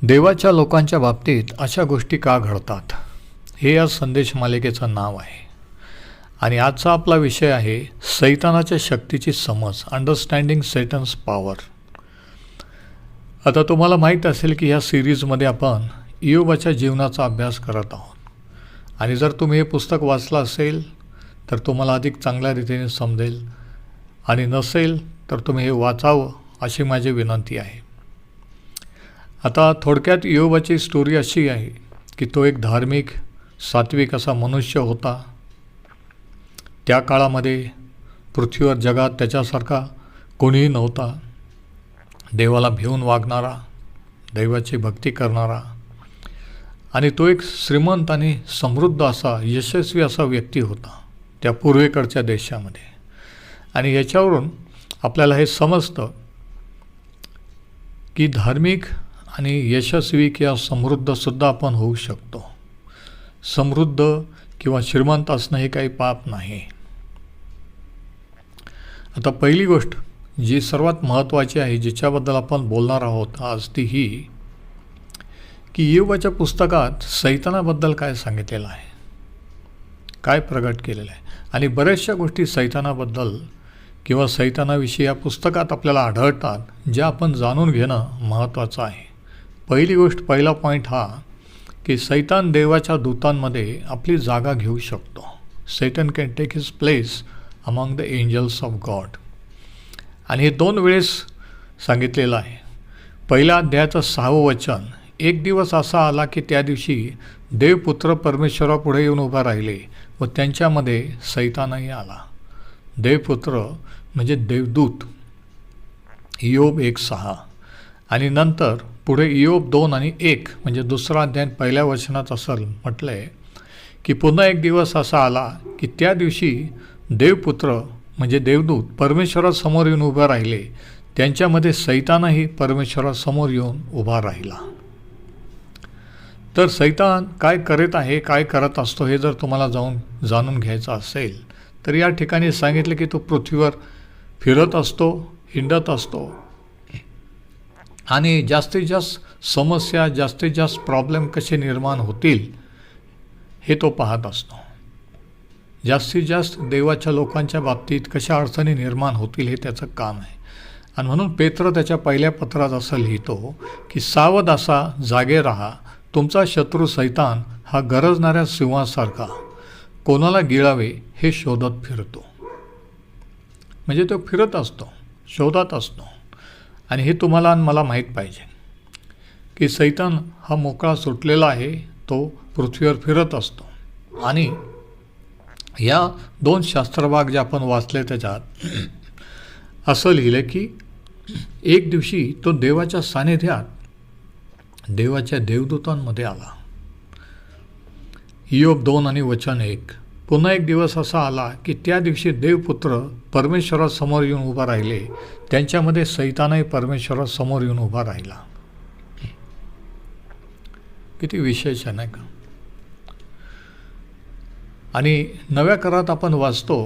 देवाच्या लोकांच्या बाबतीत अशा गोष्टी का घडतात, हे या संदेश मालिकेचं नाव आहे. आणि आजचा आपला विषय आहे सैतानाच्या शक्तीची समज, अंडरस्टँडिंग सैटन्स पॉवर. आता तुम्हाला माहीत असेल की ह्या सिरीजमध्ये आपण इयोबाच्या जीवनाचा अभ्यास करत आहोत. आणि जर तुम्ही हे पुस्तक वाचलं असेल तर तुम्हाला अधिक चांगल्या रीतीने समजेल, आणि नसेल तर तुम्ही हे वाचावं अशी माझी विनंती आहे. आता थोडक्यात इयोबाची स्टोरी अशी आहे की तो एक धार्मिक सात्विक असा मनुष्य होता. त्या काळामध्ये पृथ्वीवर जगात त्याच्यासारखा कोणीही नव्हता. देवाला भिवून वागणारा, दैवाची भक्ती करणारा, आणि तो एक श्रीमंत आणि समृद्ध असा यशस्वी असा व्यक्ती होता त्या पूर्वेकडच्या देशामध्ये. आणि याच्यावरून आपल्याला हे समजतं की धार्मिक आणि यशस्वी किंवा समृद्धसुद्धा आपण होऊ शकतो. समृद्ध किंवा श्रीमंत असणं हे काही पाप नाही. आता पहिली गोष्ट जी सर्वात महत्त्वाची आहे, जिच्याबद्दल आपण बोलणार आहोत आज, ती ही की इयोबाच्या पुस्तकात सैतानाबद्दल काय सांगितलेलं आहे, काय प्रगट केलेलं आहे. आणि बऱ्याचशा गोष्टी सैतानाबद्दल किंवा सैतानाविषयी या पुस्तकात आपल्याला आढळतात, ज्या आपण जाणून घेणं महत्त्वाचं आहे. पहिली गोष्ट, पहिला पॉईंट हा की सैतान देवाच्या दूतांमध्ये आपली जागा घेऊ शकतो. Satan can take his place among the angels of God. आणि हे 2 वेळेस सांगितलेलं आहे. पहिल्या अध्यायाचं 6वं वचन, एक दिवस असा आला की त्या दिवशी देवपुत्र परमेश्वरापुढे येऊन उभा राहिले व त्यांच्यामध्ये सैतानही आला. देवपुत्र म्हणजे देवदूत, इयोब 1:6. आणि नंतर पुढे इयोब 2:1 म्हणजे दुसरा अध्याय पहिल्या वचनात असं म्हटलं आहे की पुन्हा एक दिवस असा आला की त्या दिवशी देवपुत्र म्हणजे देवदूत परमेश्वरासमोर येऊन उभा राहिले, त्यांच्यामध्ये सैतानही परमेश्वरासमोर येऊन उभा राहिला. तर सैतान काय करत आहे, काय करत असतो, हे जर तुम्हाला जाणून घ्यायचं असेल तर या ठिकाणी सांगितलं की तो पृथ्वीवर फिरत असतो, हिंडत असतो, आणि जास्तीत जास्त समस्या, जास्तीत जास्त प्रॉब्लेम कसे निर्माण होतील हे तो पाहत असतो. जास्तीत जास्त देवाच्या लोकांच्या बाबतीत कशा अडचणी निर्माण होतील हे त्याचं काम आहे. आणि म्हणून पेत्र त्याच्या पहिल्या पत्रात असं लिहितो की सावध असा, जागे राहा, तुमचा शत्रू सैतान हा गरजणाऱ्या सिंहासारखा कोणाला गिळावे हे शोधत फिरतो. म्हणजे तो फिरत असतो, शोधत असतो. आणि हे तुम्हाला आणि मला माहीत पाहिजे की सैतान हा मोकळा सुटलेला आहे, तो पृथ्वीवर फिरत असतो. आणि या 2 शास्त्रभाग जे आपण वाचले त्याच्यात असं लिहिलं की एक दिवशी तो देवाच्या सानिध्यात देवाच्या देवदूतांमध्ये आला. इयोब 2:1. पुन्हा एक दिवस असा आला की त्या दिवशी देवपुत्र परमेश्वरासमोर येऊन उभा राहिले, त्यांच्यामध्ये सैतानही परमेश्वरासमोर येऊन उभा राहिला. किती विशेष आहे नाही का. आणि नव्या करारात आपण वाचतो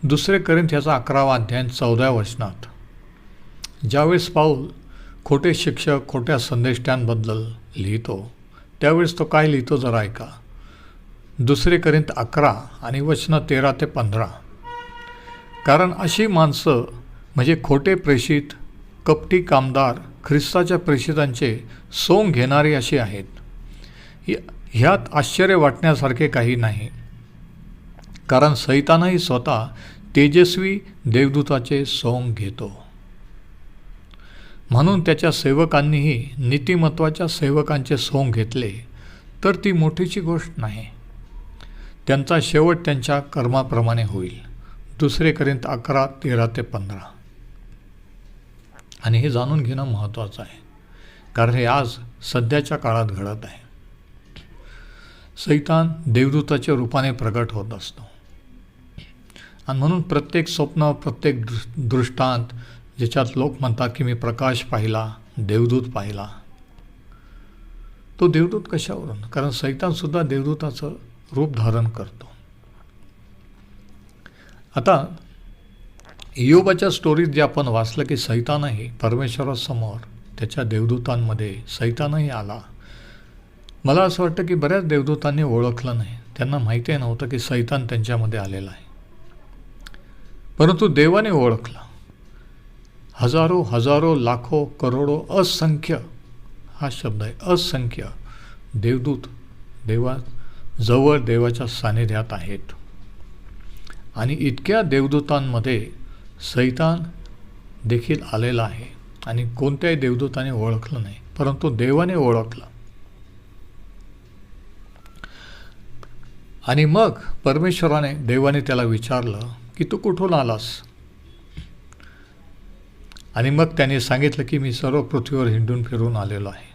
2 कोरिंथ्याचा 11वा अध्याय 14व्या वचनात, ज्यावेळेस पाऊल खोटे शिक्षक, खोट्या संदेष्टांबद्दल लिहितो, त्यावेळेस तो काय लिहितो जरा ऐका. 2 कोरिंथ 11 आणि वचनं 13 ते 15. कारण अशी माणसं म्हणजे खोटे प्रेषित, कपटी कामदार, ख्रिस्ताच्या प्रेषितांचे सोंग घेणारी अशी आहेत. ह्यात आश्चर्य वाटण्यासारखे काही नाही, कारण सैतानही स्वतः तेजस्वी देवदूताचे सोंग घेतो. म्हणून त्याच्या सेवकांनीही नीतिमत्वाच्या सेवकांचे सोंग घेतले तर ती मोठीची गोष्ट नाही. त्यांचा शेवट त्यांच्या कर्माप्रमाणे होईल. 2 कोरिंथ 11, 13 ते 15. आणि हे जाणून घेणं महत्त्वाचं आहे, कारण हे आज सध्याच्या काळात घडत आहे. सैतान देवदूताच्या रूपाने प्रगट होत असतो. आणि म्हणून प्रत्येक स्वप्न, प्रत्येक दृष्टांत ज्याच्यात लोक म्हणतात की मी प्रकाश पाहिला, देवदूत पाहिला, तो देवदूत कशावरून? कारण सैतानसुद्धा देवदूताचं रूप धारण करतो. आता इयोबाच्या स्टोरीत जे आपण वाचलं की सैतानही परमेश्वरासमोर त्याच्या देवदूतांमध्ये सैतानही आला. मला असं वाटतं की बऱ्याच देवदूतांनी ओळखलं नाही, त्यांना माहिती नव्हतं की सैतान त्यांच्यामध्ये आलेला आहे. परंतु देवाने ओळखलं. हजारो हजारो लाखो करोडो असंख्य, हा शब्द आहे, असंख्य देवदूत देवाजवळ देवाच्या सानिध्यात आहेत. आणि इतक्या देवदूतांमध्ये सैतान देखील आलेला आहे आणि कोणत्याही देवदूताने ओळखलं नाही, परंतु देवाने ओळखलं. आणि मग देवाने त्याला विचारलं की तू कुठून आलास? आणि मग त्याने सांगितलं की मी सर्व पृथ्वीवर हिंडून फिरून आलेलो आहे.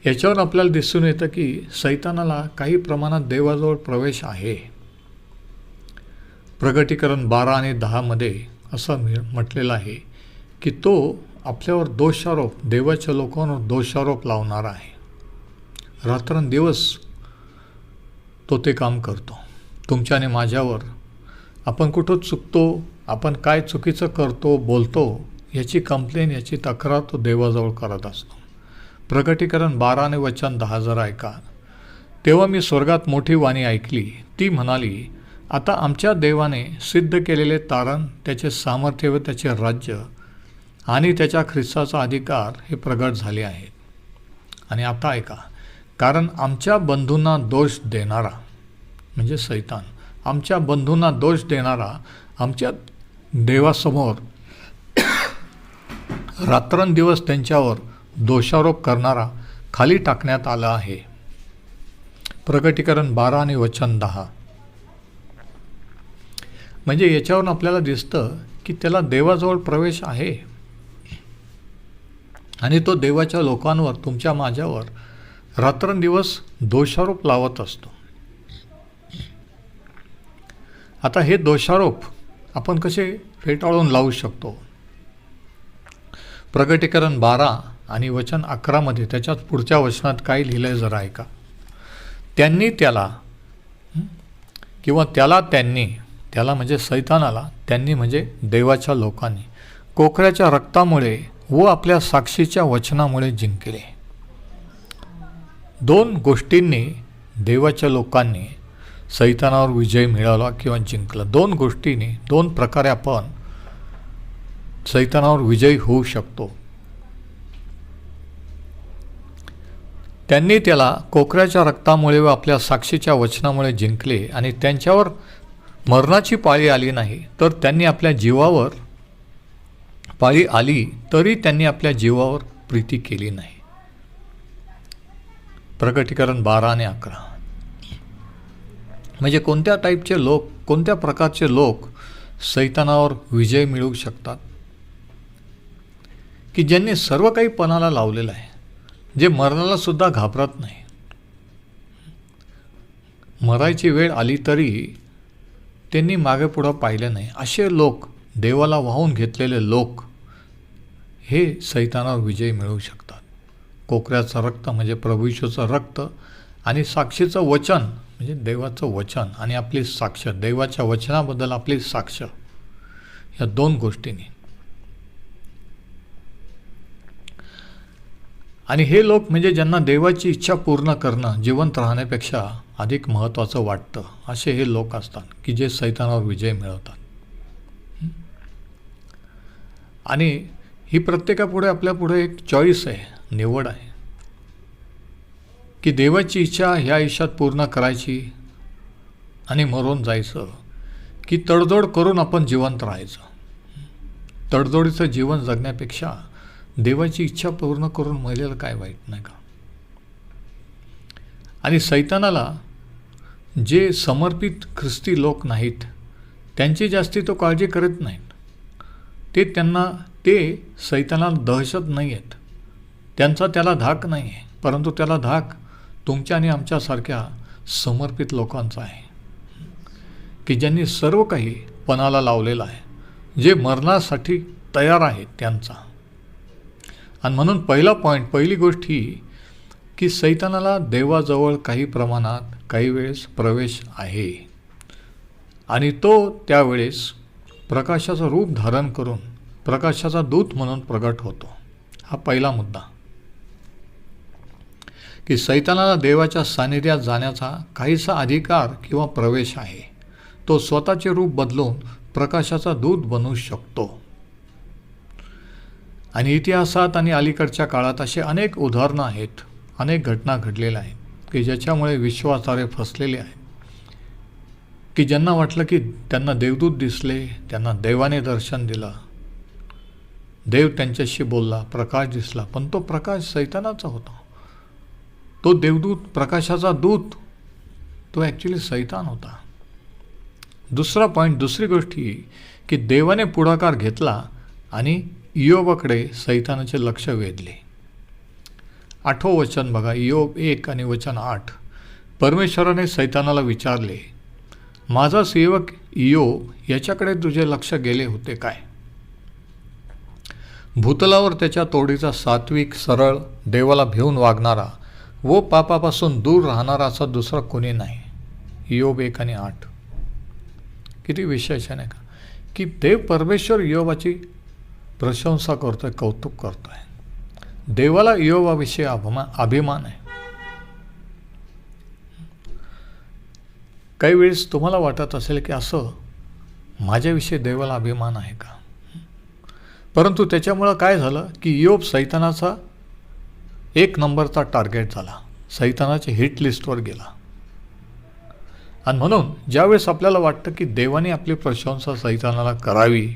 याच्यावर आपल्याला दिसून येतं की सैतानाला काही प्रमाणात देवाजवळ प्रवेश आहे. प्रकटीकरण 12 आणि 10 मध्ये असं म्हटलेलं आहे की तो आपल्यावर दोषारोप, देवाच्या लोकांवर दोषारोप लावणारा आहे. रात्रंदिवस तो ते काम करतो. तुमच्या आणि माझ्यावर आपण कुठं चुकतो, आपण काय चुकीचं करतो, बोलतो, याची कंप्लेन, याची तक्रार तो देवाजवळ करत असतो. प्रकटीकरण 12 आणि वचन 10 जरा ऐका. तेव्हा मी स्वर्गात मोठी वाणी ऐकली, ती म्हणाली, आता आमच्या देवाने सिद्ध केलेले तारण, त्याचे सामर्थ्य व त्याचे राज्य आणि त्याच्या ख्रिस्ताचा अधिकार हे प्रगट झाले आहेत. आणि आता ऐका, कारण आमच्या बंधूंना दोष देणारा म्हणजे सैतान, आमच्या बंधूंना दोष देणारा आमच्या देवासमोर रात्रंदिवस त्यांच्यावर दोषारोप करणारा खाली टाकण्यात आला आहे. प्रकटीकरण 12 आणि वचन 10. म्हणजे याच्यावरून आपल्याला दिसतं की त्याला देवाजवळ प्रवेश आहे आणि तो देवाच्या लोकांवर, तुमच्या माझ्यावर रात्रंदिवस दोषारोप लावत असतो. आता हे दोषारोप आपण कसे फेटाळून लावू शकतो? प्रकटीकरण 12 आणि वचन 11 मध्ये त्याच्यात पुढच्या वचनात काय लिहिलं आहे जरा ऐका. त्यांनी त्याला किंवा त्याला म्हणजे सैतानाला, त्यांनी म्हणजे देवाच्या लोकांनी कोकऱ्याच्या रक्तामुळे व आपल्या साक्षीच्या वचनामुळे जिंकले. 2 गोष्टींनी देवाच्या लोकांनी सैतानावर विजय मिळवला किंवा जिंकला. 2 गोष्टींनी, 2 प्रकारे आपण सैतानावर विजयी होऊ शकतो. त्यांनी त्याला कोकऱ्याच्या रक्तामुळे व आपल्या साक्षीच्या वचनामुळे जिंकले आणि त्यांच्यावर मरणाची पाळी आली नाही, तर त्यांनी आपल्या जीवावर पाळी आली तरी त्यांनी आपल्या जीवावर प्रीती केली नाही. प्रकटीकरण 12 आणि 11. म्हणजे कोणत्या टाईपचे लोक, कोणत्या प्रकारचे लोक सैतानावर विजय मिळवू शकतात? की ज्यांनी सर्व काही पणाला लावलेलं आहे, जे मरणाला सुद्धा घाबरत नाही. मरायची वेळ आली तरी त्यांनी मागे पुढं पाहिलं नाही. असे लोक, देवाला वाहून घेतलेले लोक, हे सैतानावर विजय मिळवू शकतात. कोकऱ्याचं रक्त म्हणजे प्रभू येशूचं रक्त आणि साक्षीचं वचन म्हणजे देवाचं वचन आणि आपली साक्ष, देवाच्या वचनाबद्दल आपली साक्ष, या 2 गोष्टींनी. आणि हे लोक म्हणजे ज्यांना देवाची इच्छा पूर्ण करणं जिवंत राहण्यापेक्षा अधिक महत्त्वाचं वाटतं, असे हे लोक असतात की जे सैतानावर विजय मिळवतात. आणि ही प्रत्येकापुढे, आपल्यापुढे एक चॉईस आहे, निवड आहे की देवाची इच्छा ह्या आयुष्यात पूर्ण करायची आणि मरून जायचं, की तडजोड करून आपण जिवंत राहायचं. तडजोडीचं जीवन जगण्यापेक्षा देवाची इच्छा पूर्ण करून मरेल काय वाईट, नाही का? आणि सैतानाला जे समर्पित ख्रिस्ती लोक नाहीत त्यांची जास्ती तो काळजी करत नाहीत. ते सैतानाला दहशत नाही आहेत, त्यांचा त्याला धाक नाही आहे, परंतु त्याला धाक तुमच्या आणि आमच्यासारख्या समर्पित लोकांचा आहे की ज्यांनी सर्व काही पणाला लावलेलं आहे, जे मरणासाठी तयार आहेत त्यांचा. आणि म्हणून पहिली गोष्ट ही की सैतानाला देवाजवळ काही प्रमाणात काही वेळेस प्रवेश आहे आणि तो त्यावेळेस प्रकाशाचं रूप धारण करून प्रकाशाचा दूत म्हणून प्रगट होतो. हा पहिला मुद्दा, की सैतानाला देवाच्या सानिध्यात जाण्याचा काहीसा अधिकार किंवा प्रवेश आहे. तो स्वतःचे रूप बदलून प्रकाशाचा दूत बनू शकतो. आणि इतिहासात आणि अलीकडच्या काळात असे अनेक उदाहरणं आहेत, अनेक घटना घडलेल्या आहेत की ज्याच्यामुळे विश्वासार्ह फसलेले आहेत, की ज्यांना वाटलं की त्यांना देवदूत दिसले, त्यांना देवाने दर्शन दिलं, देव त्यांच्याशी बोलला, प्रकाश दिसला, पण तो प्रकाश सैतानाचा होता. तो देवदूत, प्रकाशाचा दूत, तो ॲक्च्युली सैतान होता. दुसरा पॉईंट, दुसरी गोष्ट ही की देवाने पुढाकार घेतला आणि इयोबाकडे सैतानाचे लक्ष वेधले. 8वं वचन बघा, इयोब 1 आणि वचन 8. परमेश्वराने सैतानाला विचारले, माझा सेवक इयोब याच्याकडे तुझे लक्ष गेले होते काय? भूतलावर त्याच्या तोडीचा सात्विक, सरळ, देवाला भिवून वागणारा व पापापासून दूर राहणारा असा दुसरा कोणी नाही. इयोब 1 आणि 8. किती विशेष आहे नाही का, की देव परमेश्वर इयोबाची प्रशंसा करतोय, कौतुक करतोय. देवाला इयोबाविषयी अभिमान आहे. काही वेळेस तुम्हाला वाटत असेल की असं माझ्याविषयी देवाला अभिमान आहे का? परंतु त्याच्यामुळं काय झालं की इयोब सैतानाचा 1 नंबरचा टार्गेट झाला, सैतानाच्या हिट लिस्टवर गेला. आणि म्हणून ज्यावेळेस आपल्याला वाटतं की देवाने आपली प्रशंसा सैतानाला करावी,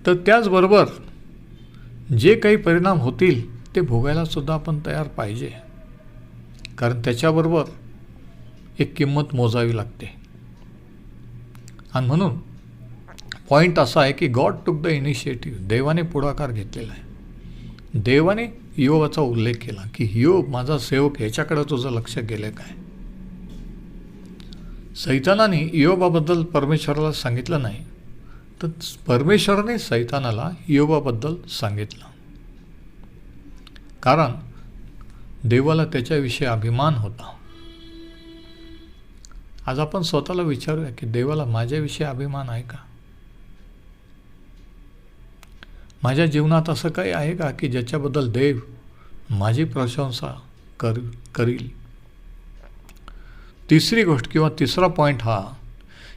तर त्याचबरोबर जे काही परिणाम होतील ते भोगायला सुद्धा आपण तयार पाहिजे, कारण त्याच्याबरोबर एक किंमत मोजावी लागते. आणि म्हणून पॉईंट असा आहे की गॉड टूक द इनिशिएटिव्ह, देवाने पुढाकार घेतलेला आहे. देवाने इयोबाचा उल्लेख केला की इयोब माझा सेवक, ह्याच्याकडे तुझं लक्ष गेलं काय? सैतानाने इयोबाबद्दल परमेश्वराला सांगितलं नाही, तर परमेश्वराने सैतानाला इयोबाबद्दल सांगितलं, कारण देवाला त्याच्याविषयी अभिमान होता. आज आपण स्वतःला विचारूया की देवाला माझ्याविषयी अभिमान आहे का? माझ्या जीवनात असं काही आहे का की ज्याच्याबद्दल देव माझी प्रशंसा करील? तिसरी गोष्ट किंवा तिसरा पॉईंट हा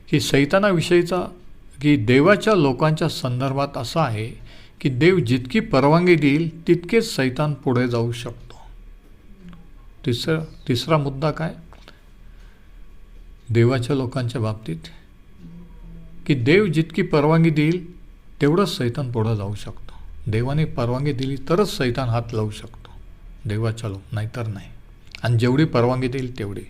की सैतानाविषयीचा की देवाच्या लोकांच्या संदर्भात असा आहे की देव जितकी परवानगी देईल तितकेच सैतान पुढे जाऊ शकतो. तिसरा मुद्दा काय देवाच्या लोकांच्या बाबतीत, की देव जितकी परवानगी देईल तेवढंच सैतान पुढे जाऊ शकतो. देवाने परवानगी दिली तरच सैतान हात लावू शकतो देवाच्या लोक, नाहीतर नाही. आणि जेवढी परवानगी देईल तेवढी.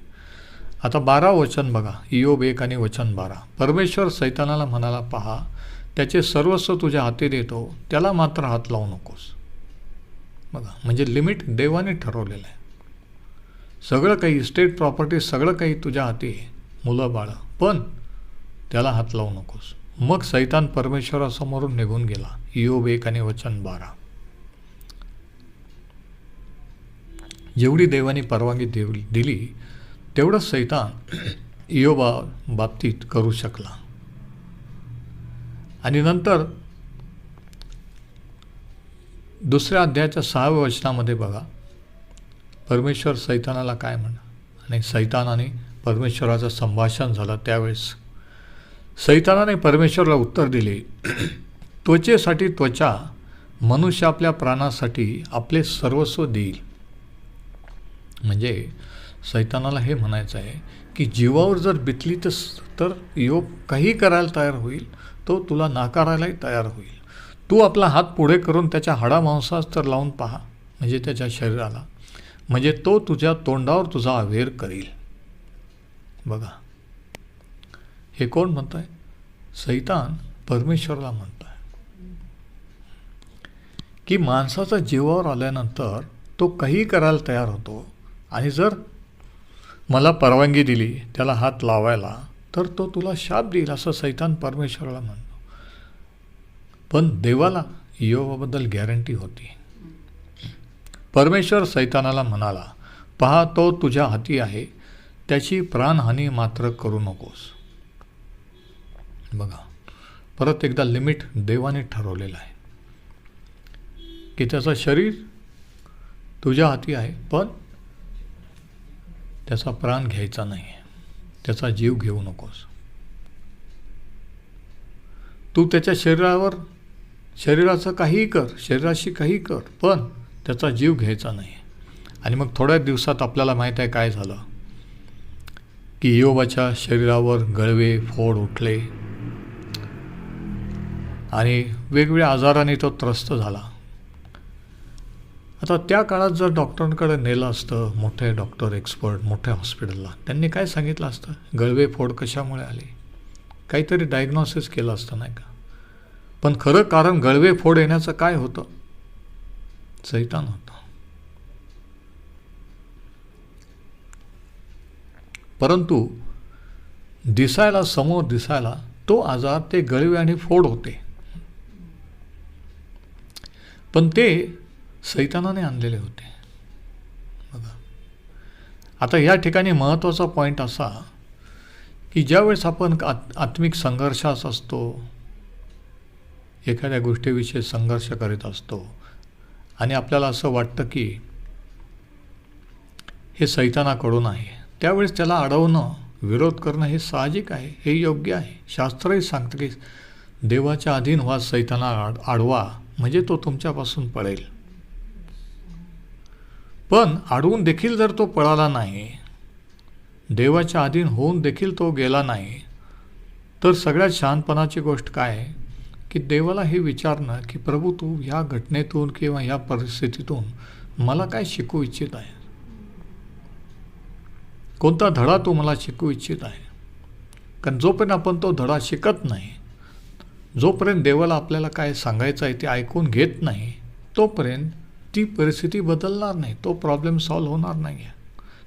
आता 12 वचन बघा, इयोब 1 आणि वचन 12. परमेश्वर सैतानाला म्हणाला, पहा त्याचे सर्वस्व तुझ्या हाती देतो, त्याला मात्र हात लावू नकोस. बघा, म्हणजे लिमिट देवाने ठरवलेलं आहे. सगळं काही, इस्टेट, प्रॉपर्टी, सगळं काही तुझ्या हाती आहे, मुलं बाळं, पण त्याला हात लावू नकोस. मग सैतान परमेश्वरासमोरून निघून गेला. इयोब 1 आणि वचन 12. जेवढी देवाने परवानगी दिली तेवढंच सैतान इयोबा बाबतीत करू शकला. आणि नंतर दुसऱ्या अध्यायाच्या 6व्या वचनामध्ये बघा, परमेश्वर सैतानाला काय म्हणा, आणि सैतानाने परमेश्वराचं संभाषण झालं. त्यावेळेस सैतानाने परमेश्वराला उत्तर दिले, त्वचेसाठी त्वचा, मनुष्य आपल्या प्राणासाठी आपले सर्वस्व देईल. म्हणजे सैतानाला हे म्हणायचं आहे की जीवावर जर बितली तर इयोब काही करायला तयार होईल, तो तुला नाकारायलाही तयार होईल. तू आपला हात पुढे करून त्याच्या हाडामांसास तर लावून पहा, म्हणजे त्याच्या शरीराला, म्हणजे तो तुझ्या तोंडावर तुझा अवेर करील. बघा, हे कोण म्हणत आहे? सैतान परमेश्वराला म्हणत आहे की माणसाचा जीवावर आल्यानंतर तो काही करायला तयार होतो, आणि जर मला परवानगी दिली त्याला हात लावायला तर तो तुला शाप देईल, असं सैतान परमेश्वराला म्हणतो. पण देवाला इयोबाबद्दल गॅरंटी होती. परमेश्वर सैतानाला म्हणाला, पहा तो तुझ्या हाती आहे, त्याची प्राणहानी मात्र करू नकोस. बघा, परत एकदा लिमिट देवाने ठरवलेलं आहे. की त्याचं शरीर तुझ्या हाती आहे, पण त्याचा प्राण घ्यायचा नाही, त्याचा जीव घेऊ नकोस. तू त्याच्या शरीराचं काहीही कर, शरीराशी काही कर, पण त्याचा जीव घ्यायचा नाही. आणि मग थोड्या दिवसात आपल्याला माहीत आहे काय झालं, की इयोबाच्या शरीरावर गळवे फोड उठले आणि वेगवेगळ्या आजाराने तो त्रस्त झाला. आता त्या काळात जर डॉक्टरांकडे नेलं असतं, मोठे डॉक्टर एक्सपर्ट मोठ्या हॉस्पिटलला, त्यांनी काय सांगितलं असतं, गळवे फोड कशामुळे आले, काहीतरी डायग्नॉसिस केलं असतं नाही का. पण खरं कारण गळवे फोड येण्याचं काय होतं, सैतान होतं. परंतु समोर दिसायला तो आजार, ते गळवे आणि फोड होते, पण ते सैतानाने आणलेले होते. बघा, आता या ठिकाणी महत्त्वाचा पॉईंट असा की ज्यावेळेस आपण आत्मिक संघर्षात असतो, एखाद्या गोष्टीविषयी संघर्ष करीत असतो आणि आपल्याला असं वाटतं की हे सैतानाकडून आहे, त्यावेळेस त्याला अडवणं, विरोध करणं हे साहजिक आहे, हे योग्य आहे. शास्त्रही सांगतं की देवाच्या अधीन व्हा, सैताना आडवा, म्हणजे तो तुमच्यापासून पळेल. पण अडवून देखील जर तो पळाला नाही, देवाच्या अधीन होऊन देखील तो गेला नाही, तर सगळ्यात शहाणपणाची गोष्ट काय आहे की देवाला हे विचारणं की प्रभू, तू ह्या घटनेतून किंवा ह्या परिस्थितीतून मला काय शिकवू इच्छित आहे, कोणता धडा तू मला शिकवू इच्छित आहे. कारण जोपर्यंत आपण तो धडा शिकत नाही, जोपर्यंत देवाला आपल्याला काय सांगायचं आहे ते ऐकून घेत नाही, तोपर्यंत ती परिस्थिती बदलणार नाही, तो प्रॉब्लेम सॉल्व्ह होणार नाही आहे,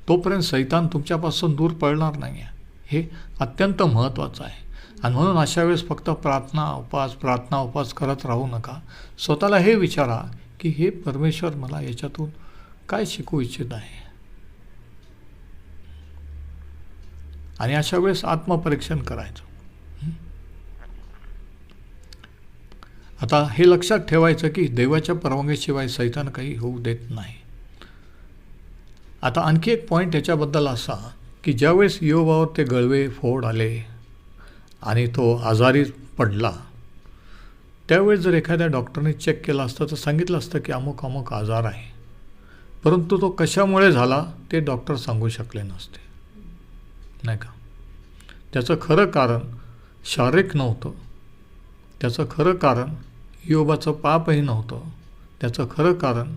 तोपर्यंत सैतान तुमच्यापासून दूर पळणार नाही आहे. हे अत्यंत महत्त्वाचं आहे. आणि म्हणून अशा वेळेस फक्त प्रार्थना उपास करत राहू नका. स्वतःला हे विचारा की हे परमेश्वर मला याच्यातून काय शिकवू इच्छित आहे. आणि अशा वेळेस आत्मपरीक्षण करायचं. आता हे लक्षात ठेवायचं की देवाच्या परवानगीशिवाय सैतान काही होऊ देत नाही. आता आणखी एक पॉईंट याच्याबद्दल असा की ज्यावेळेस इयोबावर ते गळवे फोड आले आणि तो आजारी पडला, त्यावेळेस जर एखाद्या डॉक्टरने चेक केलं असतं तर सांगितलं असतं की अमुक अमुक आजार आहे, परंतु तो कशामुळे झाला ते डॉक्टर सांगू शकले नसते, नाही का. त्याचं खरं कारण शारीरिक नव्हतं, त्याचं खरं कारण इयोबाचं पापही नव्हतं, त्याचं खरं कारण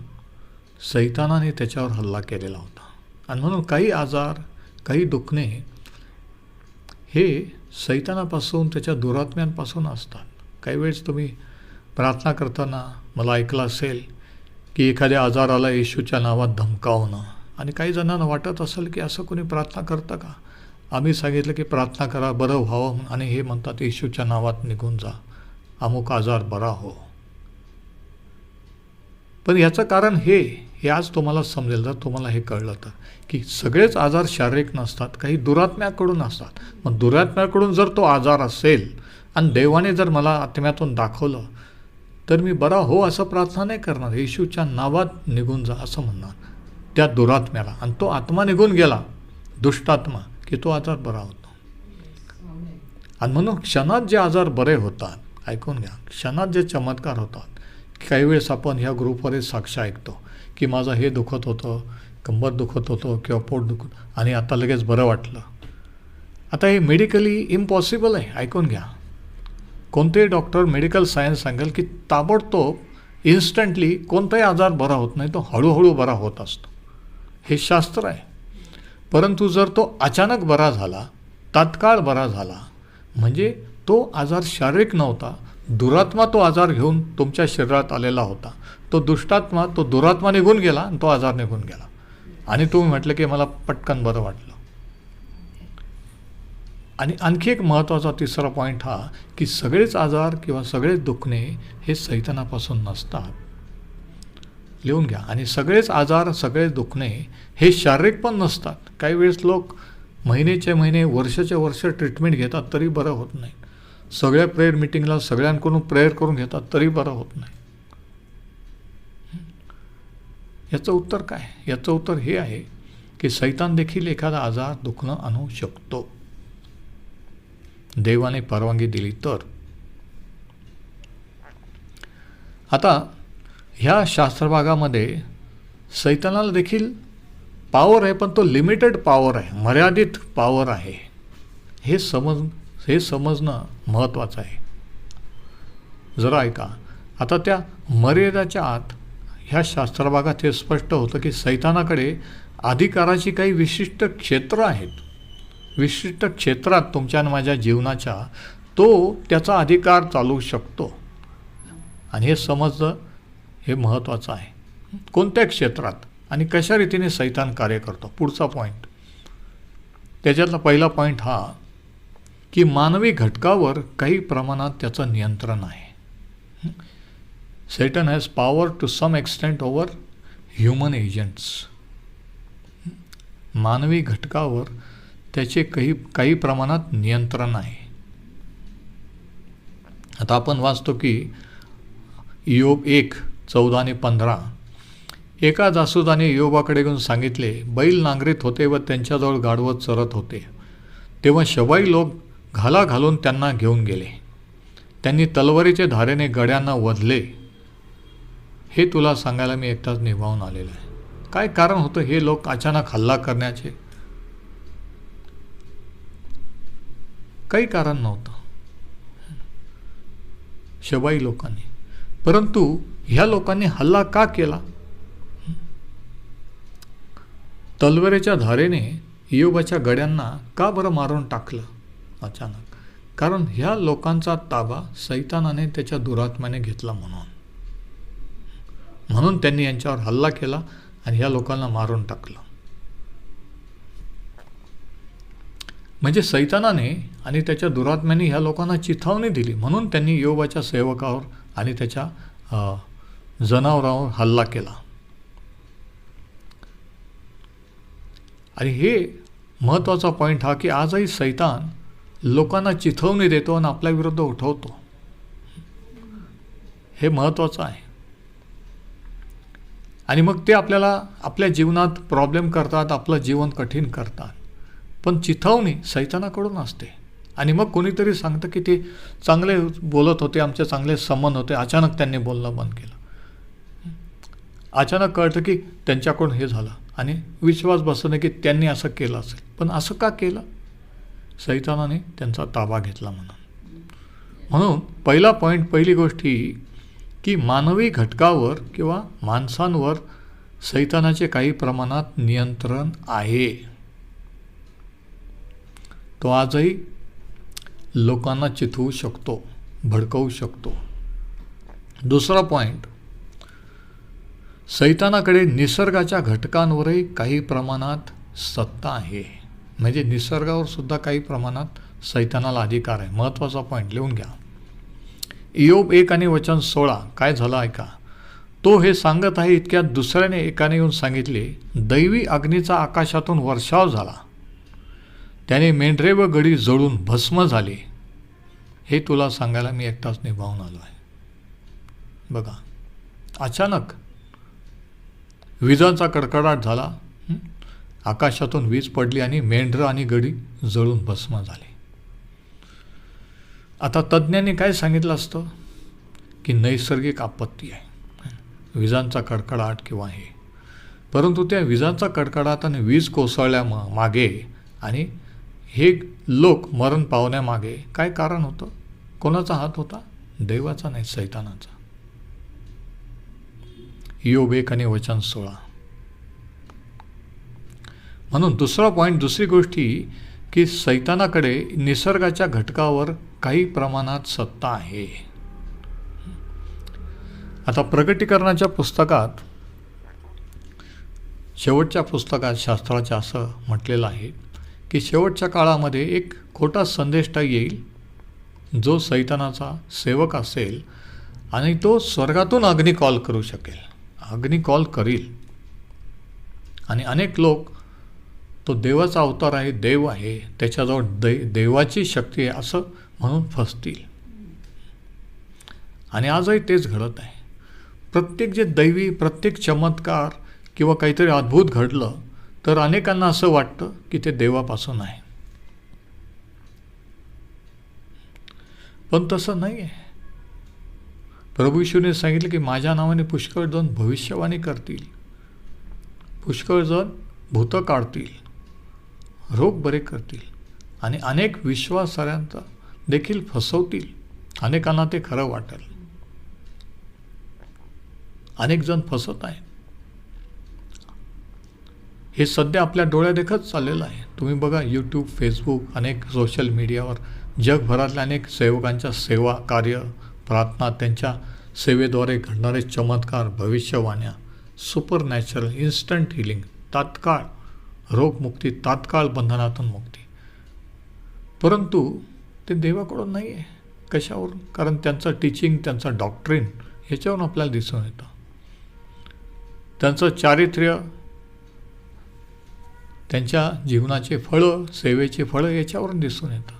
सैतानाने त्याच्यावर हल्ला केलेला होता. आणि म्हणून काही आजार, काही दुखणे हे सैतानापासून, त्याच्या दुरात्म्यांपासून असतात. काही वेळेस तुम्ही प्रार्थना करताना मला ऐकलं असेल की एखाद्या आजाराला येशूच्या नावात धमकावणं, आणि काही जणांना वाटत असेल की असं कोणी प्रार्थना करतं का. आम्ही सांगितलं की प्रार्थना करा बरं व्हावं, आणि हे म्हणतात येशूच्या नावात निघून जा, अमुक आजार बरा हो. पण याचं कारण हे आज तुम्हाला समजेल जर तुम्हाला हे कळलं तर, की सगळेच आजार शारीरिक नसतात, काही दुरात्म्याकडून असतात. मग दुरात्म्याकडून जर तो आजार असेल आणि देवाने जर मला आत्म्यातून दाखवलं, तर मी बरा हो असं प्रार्थना नाही करणार, येशूच्या नावात निघून जा असं म्हणणार त्या दुरात्म्याला. आणि तो आत्मा निघून गेला, दुष्टात्मा, की तो आजार बरा होतो. आणि म्हणून क्षणात जे आजार बरे होतात, ऐकून घ्या, क्षणात जे चमत्कार होतात. काही वेळेस आपण ह्या ग्रुपवरच साक्ष ऐकतो की माझं हे दुखत होतं, कंबर दुखत होतं किंवा पोट दुखत, आणि आता लगेच बरं वाटलं. आता हे मेडिकली इम्पॉसिबल आहे. ऐकून घ्या, कोणतेही डॉक्टर, मेडिकल सायन्स सांगेल की ताबडतोब इन्स्टंटली कोणताही आजार बरा होत नाही, तो हळूहळू बरा होत असतो. हे शास्त्र आहे. परंतु जर तो अचानक बरा झाला, तात्काळ बरा झाला, म्हणजे तो आजार शारीरिक नव्हता, दुरात्मा तो आजार घेऊन तुमच्या शरीरात आलेला होता. तो दुष्टात्मा, तो दुरात्मा निघून गेला आणि तो आजार निघून गेला, आणि तुम्ही म्हटलं की मला पटकन बरं वाटलं. आणि आणखी एक महत्त्वाचा तिसरा पॉईंट हा की सगळेच आजार किंवा सगळेच दुखणे हे सैतानापासून नसतात. लिहून घ्या. आणि सगळेच आजार, सगळेच दुखणे हे शारीरिक पण नसतात. काही वेळेस लोक महिन्याचे महिने, वर्षाचे वर्ष ट्रीटमेंट घेतात तरी बरं होत नाही. सगळ्या प्रेयर मिटिंगला सगळ्यांकडून प्रेयर करून घेतात तरी बरं होत नाही. याचं उत्तर काय? याचं उत्तर हे आहे की सैतान देखील एखादा आजार दुखणं आणू शकतो, देवाने परवानगी दिली तर. आता ह्या शास्त्रभागामध्ये सैतानाला देखील पॉवर आहे, पण तो लिमिटेड पॉवर आहे, मर्यादित पॉवर आहे. हे समजणं महत्त्वाचं आहे. जरा ऐका. आता त्या मर्यादेच्या आत ह्या शास्त्रभागात हे स्पष्ट होतं की सैतानाकडे अधिकाराची काही विशिष्ट क्षेत्र आहेत. विशिष्ट क्षेत्रात तुमच्या आणि माझ्या जीवनाच्या तो त्याचा अधिकार चालवू शकतो. आणि हे समजणं हे महत्त्वाचं आहे. कोणत्या क्षेत्रात आणि कशा रीतीने सैतान कार्य करतो. पुढचा पॉईंट, त्याच्यातला पहिला पॉईंट हा की मानवी घटकावर काही प्रमाणात त्याचं नियंत्रण आहे. Satan has power to some extent over human agents. मानवी घटकावर त्याचे काही प्रमाणात नियंत्रण आहे. आता आपण वाचतो की इयोब 1:14-15 एका जासूदाने इयोबाकडे घेऊन सांगितले, बैल नांगरीत होते व त्यांच्याजवळ गाढवं चरत होते, तेव्हा शबाई लोक घाला घालून त्यांना घेऊन गेले. त्यांनी तलवारीच्या धारेने गड्यांना वधले. हे तुला सांगायला मी एकटाच निभावून आलेलं आहे. काय कारण होतं हे लोक अचानक हल्ला करण्याचे? काही कारण नव्हतं शबाई लोकांनी. परंतु ह्या लोकांनी हल्ला का केला? तलवारीच्या धारेने इयोबाच्या गड्यांना का बरं मारून टाकलं अचानक? कारण ह्या लोकांचा ताबा सैतानाने त्याच्या दुरात्म्याने घेतला म्हणून त्यांनी यांच्यावर हल्ला केला आणि ह्या लोकांना मारून टाकलं. म्हणजे सैतानाने आणि त्याच्या दुरात्म्याने ह्या लोकांना चिथावणी दिली, म्हणून त्यांनी इयोबाच्या सेवकावर आणि त्याच्या जनावरांवर हल्ला केला. आणि हे महत्त्वाचा पॉईंट हा की आजही सैतान लोकांना चिथवणी देतो आणि आपल्या विरुद्ध उठवतो. हे महत्त्वाचं आहे. आणि मग ते आपल्याला आपल्या जीवनात प्रॉब्लेम करतात, आपलं जीवन कठीण करतात. पण चिथवणी सैतानाकडून असते. आणि मग कोणीतरी सांगतं की ते चांगले बोलत होते, आमचे चांगले संबंध होते, अचानक त्यांनी बोलणं बंद केलं. अचानक कळतं की त्यांच्याकडून हे झालं आणि विश्वास बसणं की त्यांनी असं केलं असेल. पण असं का केलं? सैतानाने त्यांचा ताबा घेतला म्हणून पहिला पॉईंट, पहिली गोष्ट ही की मानवी घटकावर किंवा माणसांवर सैतानाचे काही प्रमाणात नियंत्रण आहे. तो आजही लोकांना चिथवू शकतो, भडकवू शकतो. दुसरा पॉईंट, सैतानाकडे निसर्गाच्या घटकांवरही काही प्रमाणात सत्ता आहे. म्हणजे निसर्गावर सुद्धा काही प्रमाणात सैतानाला अधिकार आहे. महत्त्वाचा पॉईंट लिहून घ्या. इयोब 1:16 काय झालं ऐका. तो हे सांगत आहे इतक्यात दुसऱ्याने एकाने येऊन सांगितले, दैवी अग्नीचा आकाशातून वर्षाव झाला, त्याने मेंढरे व गडी जळून भस्म झाले. हे तुला सांगायला मी एकटाच निभावून आलो आहे. बघा, अचानक विजांचा कडकडाट झाला, आकाशातून वीज पडली आणि मेंढरं आणि गडी जळून भस्म झाले. आता तज्ज्ञांनी काय सांगितलं असतं की नैसर्गिक आपत्ती आहे, विजांचा कडकडाट किंवा हे. परंतु त्या विजांचा कडकडाट आणि वीज कोसळल्या मागे आणि हे लोक मरण पावण्यामागे काय कारण होतं? कोणाचा हात होता? देवाचा नाही, सैतानाचा. इयोब 1:16. म्हणून दुसरा पॉईंट, दुसरी गोष्ट ही की सैतानाकडे निसर्गाच्या घटकावर काही प्रमाणात सत्ता आहे. आता प्रकटीकरणाच्या पुस्तकात, शेवटच्या पुस्तकात शास्त्राच्या असं म्हटलेलं आहे की शेवटच्या काळामध्ये एक खोटा संदेष्टा येईल जो सैतानाचा सेवक असेल आणि तो स्वर्गातून अग्नी कॉल करू शकेल, अग्नी कॉल करील. आणि अनेक लोक तो देवाचा अवतार आहे, देव आहे, त्याच्याजवळ देवाची शक्ती आहे असं म्हणून फसतील. आणि आजही तेच घडत आहे. प्रत्येक जे दैवी, प्रत्येक चमत्कार किंवा काहीतरी अद्भुत घडलं तर अनेकांना असं वाटतं की ते देवापासून आहे. पण तसं नाही आहे. प्रभू येशूने सांगितलं की माझ्या नावाने पुष्कळ जण भविष्यवाणी करतील, पुष्कळ जण भूतं काढतील, रोग बरे करतील आणि अनेक विश्वासार्ह्यांचा देखील फसवतील. अनेकांना ते खरं वाटेल. अनेक जण फसत आहेत. हे सध्या आपल्या डोळ्यादेखत चाललेलं आहे. तुम्ही बघा यूट्यूब, फेसबुक, अनेक सोशल मीडियावर जगभरातल्या अनेक सेवकांच्या सेवा कार्य, प्रार्थना, त्यांच्या सेवेद्वारे घडणारे चमत्कार, भविष्यवाण्या, सुपर नॅचरल, इन्स्टंट हिलिंग, तात्काळ रोगमुक्ती, तात्काळ बंधनातून मुक्ती. परंतु ते देवाकडून नाही आहे. कशावरून? कारण त्यांचं टीचिंग, त्यांचं डॉक्ट्रिन ह्याच्यावरून आपल्याला दिसून येतं. त्यांचं चारित्र्य, त्यांच्या जीवनाचे फळं, सेवेचे फळं याच्यावरून दिसून येतं.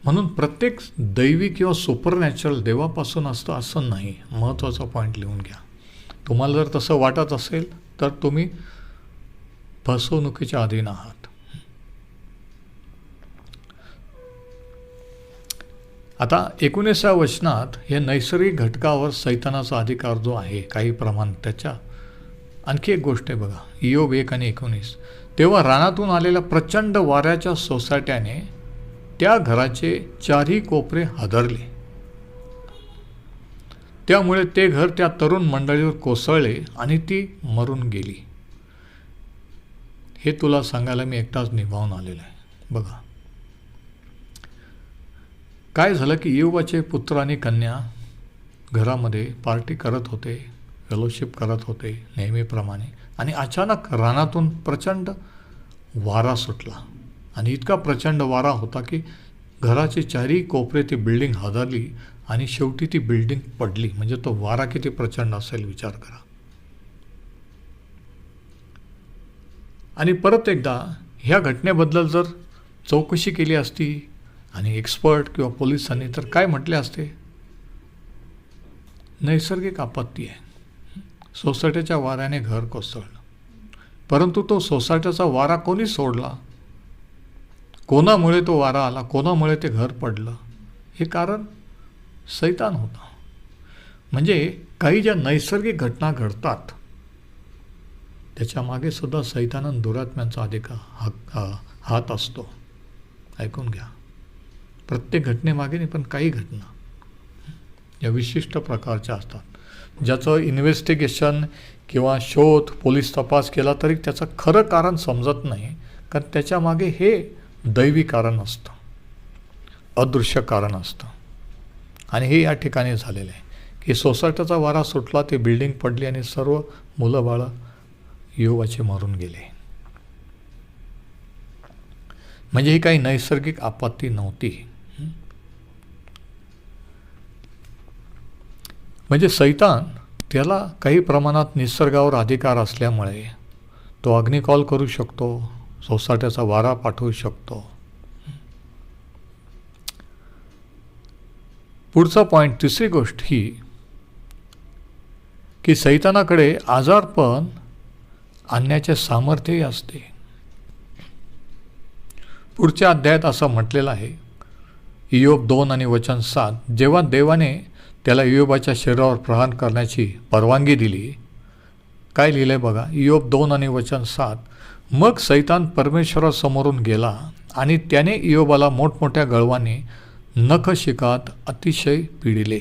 म्हणून प्रत्येक दैवी किंवा सुपर नॅचरल देवापासून असतं असं नाही. महत्त्वाचा पॉईंट लिहून घ्या. तुम्हाला जर तसं वाटत असेल तर तुम्ही फसवणुकीच्या अधीन आहात. आता 19व्या वचनात हे नैसर्गिक घटकावर सैतानाचा अधिकार जो आहे काही प्रमाणात, त्याच्या आणखी एक गोष्ट आहे बघा. इयोब 1 आणि 19. तेव्हा रानातून आलेल्या प्रचंड वाऱ्याच्या सोसाट्याने त्या घराचे चारही कोपरे हादरले. त्यामुळे ते घर त्या तरुण मंडळीवर कोसळले आणि ती मरून गेली. हे तुला सांगायला मी एकटाच निभावून आलेला आहे. बघा काय झालं की इयोबाचे पुत्र आणि कन्या घरामध्ये पार्टी करत होते, फेलोशिप करत होते नेहमीप्रमाणे, आणि अचानक रानातून प्रचंड वारा सुटला. आणि इतका प्रचंड वारा होता की घराचे चारही कोपरे ती बिल्डिंग हादरली आणि शेवटी ती बिल्डिंग पडली. म्हणजे तो वारा किती प्रचंड असेल विचार करा. आणि परत एकदा ह्या घटनेबद्दल जर चौकशी केली असती आणि एक्सपर्ट किंवा पोलिसांनी तर काय म्हटले असते? नैसर्गिक आपत्ती आहे, सोसायटीच्या वाऱ्याने घर कोसळलं. परंतु तो सोसायटीचा वारा कोणी सोडला? कोणामुळे तो वारा आला? कोणामुळे ते घर पडलं? हे कारण सैतान होता. म्हणजे काही ज्या नैसर्गिक घटना घडतात त्याच्या मागे सुद्धा सैतान दुरात्म्यांचा हात असतो. ऐकून घ्या. प्रत्येक घटनेमागे नाही, पण काही घटना या विशिष्ट प्रकारच्या असतात ज्याचं इन्व्हेस्टिगेशन किंवा शोध पोलीस तपास केला तरी त्याचं खरं कारण समजत नाही. कारण त्याच्यामागे हे दैवी कारण असतं, अदृश्य कारण असतं. आणि हे या ठिकाणी झालेलं आहे की सोसायटीचा वारा सुटला, ती बिल्डिंग पडली आणि सर्व मुलं बाळं इयोबाचे मरून गेले. म्हणजे ही काही नैसर्गिक आपत्ती नव्हती. म्हणजे सैतान त्याला काही प्रमाणात निसर्गावर अधिकार असल्यामुळे तो अग्नी कॉल करू शकतो, सोसायटीचा वारा पाठवू शकतो. पुढचा पॉईंट, तिसरी गोष्ट ही की सैतानाकडे आजारपण आणण्याचे सामर्थ्यही असते. पुढच्या अध्यायात असं म्हटलेलं आहे, इयोब 2 आणि वचन 7, जेव्हा देवाने त्याला इयोबाच्या शरीरावर प्रहार करण्याची परवानगी दिली, काय लिहिलंय बघा, इयोब 2 आणि वचन 7, मग सैतान परमेश्वरासमोरून गेला आणि त्याने इयोबाला मोठमोठ्या गळवाने नखशिकात अतिशय पिडिले.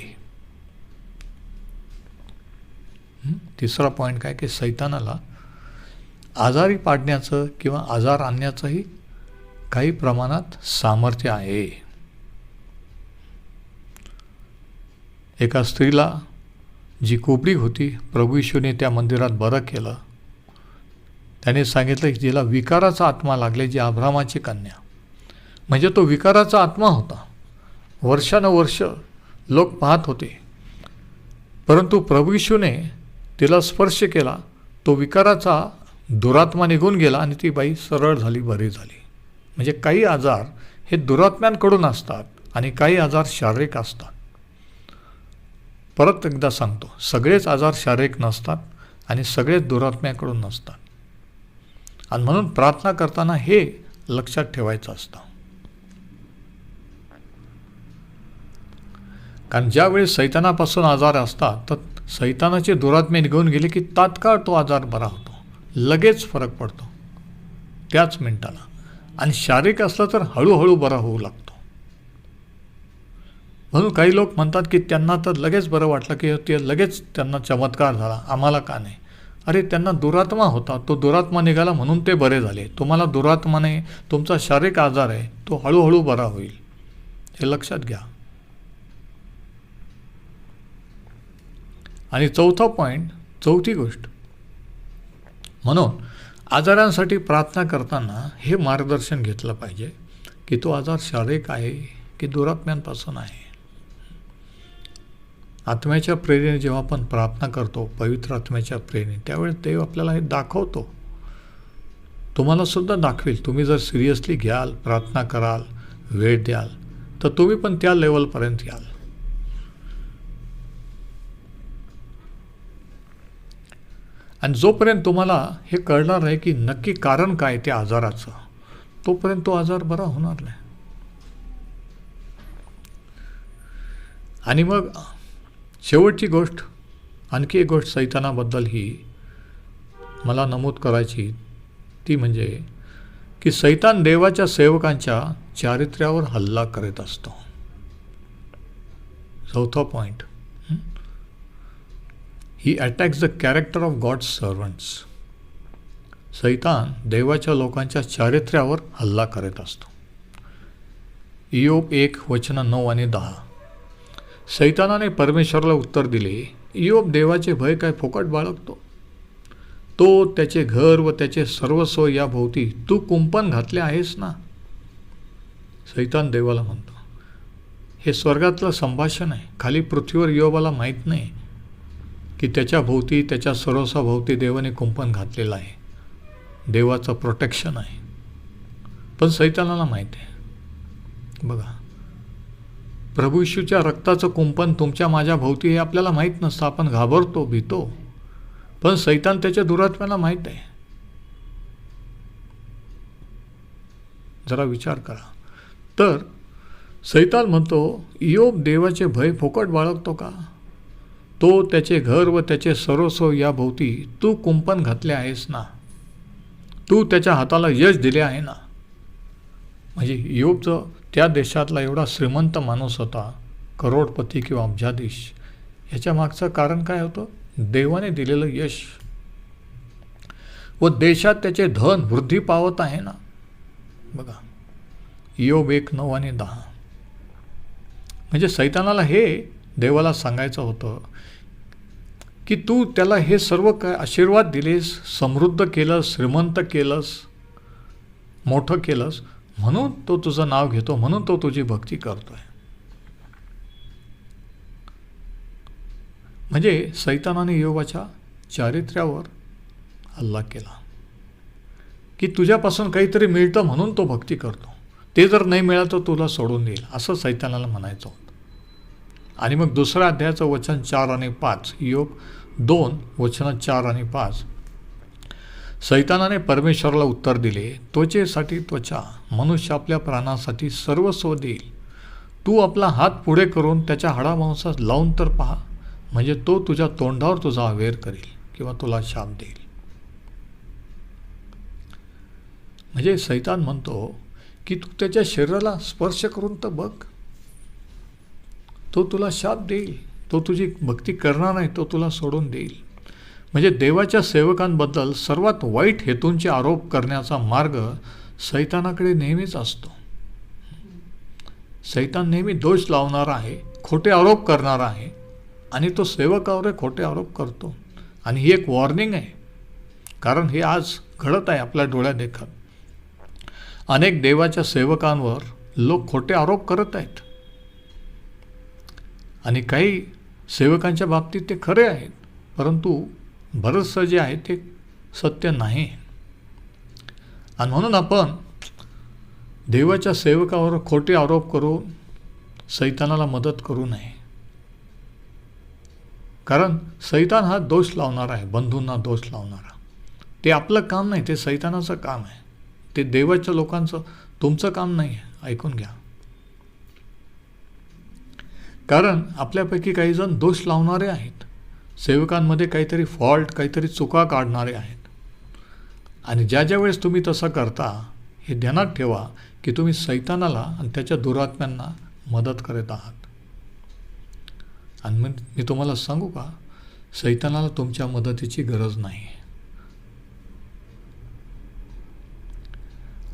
तिसरा पॉईंट काय की सैतानाला आजारी पाडण्याचं किंवा आजार आणण्याचंही काही प्रमाणात सामर्थ्य आहे. एका स्त्रीला जी कोपरी होती प्रभू येशूने त्या मंदिरात बरं केलं. त्याने सांगितलं की जिला विकाराचा आत्मा लागले, जी अब्रामाची कन्या, म्हणजे तो विकाराचा आत्मा होता. वर्षानुवर्ष लोक पाहत होते, परंतु प्रभू येशूने तिला स्पर्श केला, तो विकाराचा दुरात्मा निघून गेला आणि ती बाई सरळ झाली, बरी झाली. म्हणजे काही आजार हे दुरात्म्यांकडून असतात आणि काही आजार शारीरिक असतात. परत एकदा सांगतो, सगळेच आजार शारीरिक नसतात आणि सगळेच दुरात्म्याकडून नसतात. आणि म्हणून प्रार्थना करताना हे लक्षात ठेवायचं असतं. कारण ज्यावेळी सैतानापासून आजार असतात तर सैतानाचे दुरात्मे निघून गेले की तात्काळ तो आजार बरा होतो, लगेच फरक पडतो त्याच मिनिटाला. आणि शारीरिक असलं तर हळूहळू बरा होऊ लागतो. म्हणून काही लोक म्हणतात की त्यांना तर लगेच बरं वाटलं की ते लगेच त्यांना चमत्कार झाला, आम्हाला का नाही. अरे त्यांना दुरात्मा होता, तो दुरात्मा निघाला म्हणून ते बरे झाले. तुम्हाला दुरात्मा नाही, तुमचा शारीरिक आजार आहे, तो हळूहळू बरा होईल, हे लक्षात घ्या. आणि चौथी गोष्ट म्हणून आजारांसाठी प्रार्थना करताना हे मार्गदर्शन घेतलं पाहिजे की तो आजार शारीरिक आहे की दुरात्म्यांपासून आहे. आत्म्याच्या प्रेरणेने जेव्हा आपण प्रार्थना करतो, पवित्र आत्म्याच्या प्रेरणेने, त्यावेळेस देव आपल्याला हे दाखवतो, तुम्हालासुद्धा दाखवेल. तुम्ही जर सिरियसली घ्याल, प्रार्थना कराल, वेळ द्याल तर तुम्ही पण त्या लेवलपर्यंत याल. आणि जोपर्यंत तुम्हाला हे कळणार नाही की नक्की कारण काय त्या आजाराचं, तोपर्यंत तो आजार बरा होणार नाही. आणि मग शेवटची गोष्ट, आणखी एक गोष्ट सैतानाबद्दल ही मला नमूद करायची, ती म्हणजे की सैतान देवाच्या सेवकांच्या चारित्र्यावर हल्ला करत असतो. चौथा point, he attacks the character of God's servants. सैतान देवाच्या लोकांच्या चारित्र्यावर हल्ला करत असतो. इयोब 1:9 आणि 10. सैतानाने परमेश्वराला उत्तर दिले, इयोब देवाचे भय काय फुकट बाळगतो? तो त्याचे घर व त्याचे सर्वस्व या भोवती तू कुंपण घातले आहेस ना. सैतान देवाला म्हणतो, हे स्वर्गातलं संभाषण आहे. खाली पृथ्वीवर इयोबाला माहीत नाही की त्याच्या भोवती, त्याच्या सर्वस्वाभोवती देवाने कुंपण घातलेलं आहे, देवाचं प्रोटेक्शन आहे. पण सैतानाला माहीत आहे. बघा, प्रभू येशूच्या रक्ताचं कुंपण तुमच्या माझ्या भोवती हे आपल्याला माहीत नसतं, आपण घाबरतो, भीतो. पण सैतान त्याच्या दुरात्म्याला माहीत आहे. जरा विचार करा. तर सैतान म्हणतो, इयोब देवाचे भय फुकट बाळगतो का? तो त्याचे घर व त्याचे सर्वस्व या भोवती तू कुंपण घातले आहेस ना. तू त्याच्या हाताला यश दिले आहे ना. म्हणजे इयोबचं त्या देशातला एवढा श्रीमंत माणूस होता, करोडपती किंवा अब्जाधीश, ह्याच्या मागचं कारण काय होतं? देवाने दिलेलं यश. व देशात त्याचे धन वृद्धी पावत आहे ना. बघा, इयोब 1:9 आणि 10. म्हणजे सैतानाला हे देवाला सांगायचं होतं की तू त्याला हे सर्व काय आशीर्वाद दिलेस, समृद्ध केलंस, श्रीमंत केलंस, मोठं केलंस, म्हणून तो तुझं नाव घेतो, म्हणून तो तुझी भक्ती करतोय. म्हणजे सैतानाने इयोबाच्या चारित्र्यावर हल्ला केला की तुझ्यापासून काहीतरी मिळतं म्हणून तो भक्ती करतो, ते जर नाही मिळालं तर तुला सोडून देईल, असं सैतानाला म्हणायचं होतं. आणि मग दुसऱ्या अध्यायाचं वचन 4 आणि 5, इयोब 2:4 आणि 5. सैतानाने परमेश्वराला उत्तर दिले, त्वचेसाठी त्वचा, मनुष्य आपल्या प्राणासाठी सर्वस्व देईल. तू आपला हात पुढे करून त्याच्या हाडामांसात लावून तर पहा, म्हणजे तो तुझ्या तोंडावर तुझा अवेर करील किंवा तुला शाप देईल. म्हणजे सैतान म्हणतो की तू त्याच्या शरीराला स्पर्श करून तर बघ, तो तुला शाप देईल, तो तुझी भक्ती करणार नाही, तो तुला सोडून देईल. म्हणजे देवाच्या सेवकांबद्दल सर्वात वाईट हेतूंचे आरोप करण्याचा मार्ग सैतानाकडे नेहमीच असतो. सैतान नेहमी दोष लावणारा आहे, खोटे आरोप करणारा आहे, आणि तो सेवकावर खोटे आरोप करतो. आणि ही एक वॉर्निंग आहे, कारण हे आज घडत आहे आपल्या डोळ्यात देखत. अनेक देवाच्या सेवकांवर लोक खोटे आरोप करत आहेत, आणि काही सेवकांच्या बाबतीत ते खरे आहेत, परंतु बरंचसं जे आहे ते सत्य नाही. आणि म्हणून आपण देवाच्या सेवकावर खोटे आरोप करून सैतानाला मदत करू नये. कारण सैतान हा दोष लावणारा आहे, बंधूंना दोष लावणारा. ते आपलं काम नाही, ते सैतानाचं काम आहे. ते देवाच्या लोकांचं, तुमचं काम नाही आहे. ऐकून घ्या. कारण आपल्यापैकी काही जण दोष लावणारे आहेत, सेवकांमध्ये काहीतरी फॉल्ट, काहीतरी चुका काढणारे आहेत. आणि ज्या वेळेस तुम्ही तसं करता, हे ध्यानात ठेवा की तुम्ही सैतानाला आणि त्याच्या दुरात्म्यांना मदत करत आहात. आणि मग मी तुम्हाला सांगू का, सैतानाला तुमच्या मदतीची गरज नाही.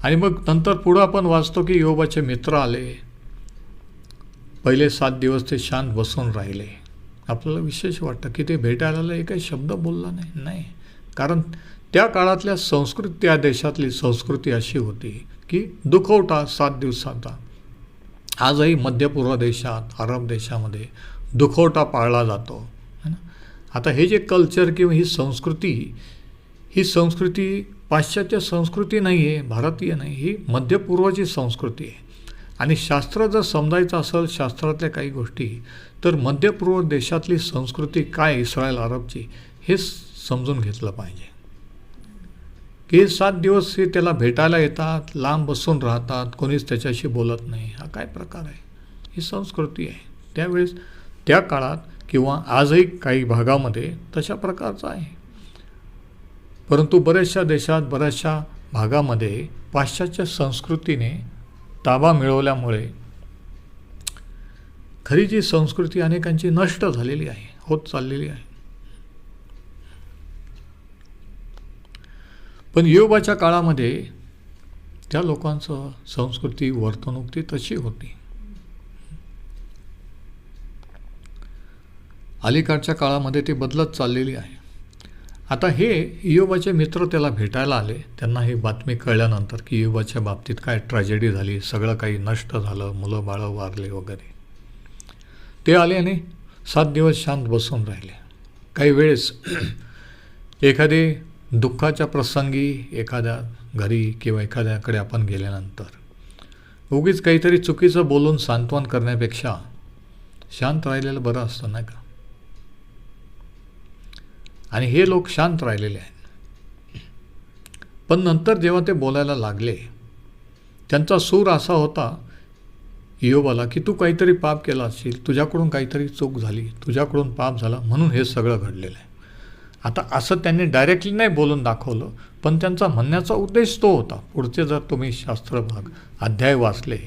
आणि मग नंतर पुढं आपण वाचतो की योबाचे मित्र आले. पहिले 7 दिवस ते शांत बसून राहिले. आपल्याला विशेष वाटतं की ते भेटायला आले, काही शब्द बोलला नाही. कारण त्या काळातल्या संस्कृती, त्या देशातली संस्कृती अशी होती की दुखवटा 7 दिवसाचा. आजही मध्यपूर्व देशात, अरब देशामध्ये दुखवटा पाळला जातो. आता हे जे कल्चर किंवा ही संस्कृती पाश्चात्य संस्कृती नाही आहे, भारतीय नाही, ही मध्यपूर्वची संस्कृती आहे. आणि शास्त्र जर समजायचं असेल, शास्त्रातल्या काही गोष्टी, तर मध्यपूर्व देशातली संस्कृती काय, इस्रायल अरबची, हे समजून घेतलं पाहिजे. की हे 7 दिवस हे त्याला भेटायला येतात, लांब बसून राहतात, कोणीच त्याच्याशी बोलत नाही. हा काय प्रकार आहे? ही संस्कृती आहे. त्यावेळेस, त्या काळात किंवा आजही काही भागामध्ये तशा प्रकारचं आहे. परंतु बऱ्याचशा देशात, बऱ्याचशा भागामध्ये पाश्चात्य संस्कृतीने ताबा मिळवल्यामुळे खरी जी संस्कृती अनेकांची नष्ट झालेली आहे, होत चाललेली आहे. पण योबाच्या काळामध्ये त्या लोकांचं संस्कृती, वर्तणूक ती तशी होती. अलीकडच्या काळामध्ये ती बदलत चाललेली आहे. आता हे योबाचे मित्र त्याला भेटायला आले. त्यांना ही बातमी कळल्यानंतर की योबाच्या बाबतीत काय ट्रॅजेडी झाली, सगळं काही नष्ट झालं, मुलं बाळं वारले वगैरे. ते आले आणि 7 दिवस शांत बसून राहिले. काही वेळेस एखादे दुःखाच्या प्रसंगी, एखाद्या घरी किंवा एखाद्याकडे आपण गेल्यानंतर उगीच काहीतरी चुकीचं बोलून सांत्वन करण्यापेक्षा शांत राहिलेलं बरं असतं, नाही का? आणि हे लोक शांत राहिलेले आहेत. पण नंतर जेव्हा ते बोलायला लागले, त्यांचा सूर असा होता इयोबाला की तू काहीतरी पाप केला असशील, तुझ्याकडून काहीतरी चूक झाली, तुझ्याकडून पाप झाला, म्हणून हे सगळं घडलेलं आहे. आता असं त्यांनी डायरेक्टली नाही बोलून दाखवलं, पण त्यांचा म्हणण्याचा उद्देश तो होता. पुढचे जर तुम्ही शास्त्रभाग, अध्याय वाचले,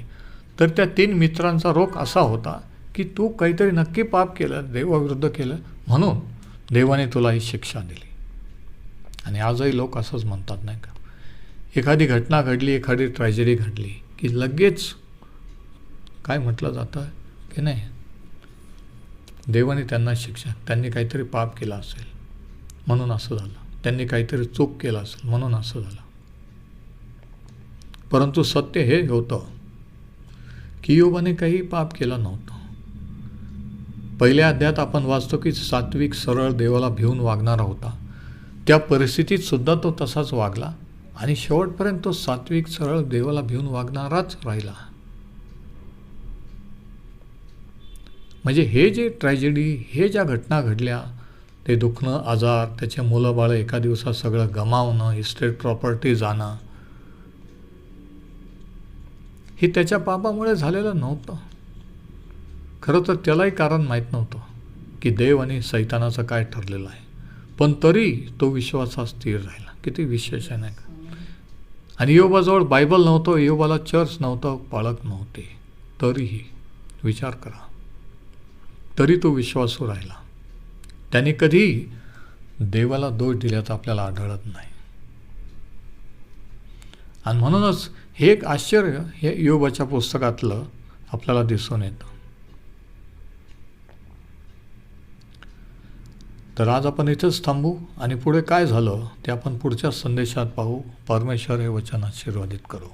तर त्या 3 मित्रांचा रोख असा होता की तू काहीतरी नक्की पाप केलं, देवाविरुद्ध केलं, म्हणून देवाने तुला ही शिक्षा दिली. आणि आजही लोक असंच म्हणतात, नाही का? एखादी घटना घडली, एखादी ट्रॅजेडी घडली की लगेच काय म्हटलं जातं की नाही, देवाने त्यांना शिक्षा, त्यांनी काहीतरी पाप केला असेल म्हणून असं झालं, त्यांनी काहीतरी चूक केलं असेल म्हणून असं झालं. परंतु सत्य हे होतं की योबाने काही पाप केलं नव्हतं. पहिल्या अध्यायात आपण वाचतो की सात्विक, सरळ, देवाला भिवून वागणारा होता. त्या परिस्थितीत सुद्धा तो तसाच वागला आणि शेवटपर्यंत तो सात्विक, सरळ, देवाला भिवून वागणाराच राहिला. म्हणजे हे जे ट्रॅजेडी, हे ज्या घटना घडल्या, ते दुखणं, आजार, त्याचे मुलं बाळं एका दिवसात सगळं गमावणं, इस्टेट प्रॉपर्टी जाणं, हे त्याच्या पापामुळे झालेलं नव्हतं. खरं तर त्यालाही कारण माहीत नव्हतं की देव आणि सैतानाचं काय ठरलेलं आहे. पण तरी तो विश्वासात स्थिर राहिला. किती विशेष आहे, नाही का? आणि योबाजवळ बायबल नव्हतं, योबाला चर्च नव्हतं, पाळक नव्हते, तरीही विचार करा, तरी तो विश्वासू राहिला. त्याने कधी देवाला दोष दिल्याचं आपल्याला आढळत नाही. आणि म्हणूनच हे एक आश्चर्य हे योबाच्या पुस्तकातलं आपल्याला दिसून येतं. तर आज आपण इथेच थांबू आणि पुढे काय झालं ते आपण पुढच्या संदेशात पाहू. परमेश्वर हे वचन आशीर्वादित करू.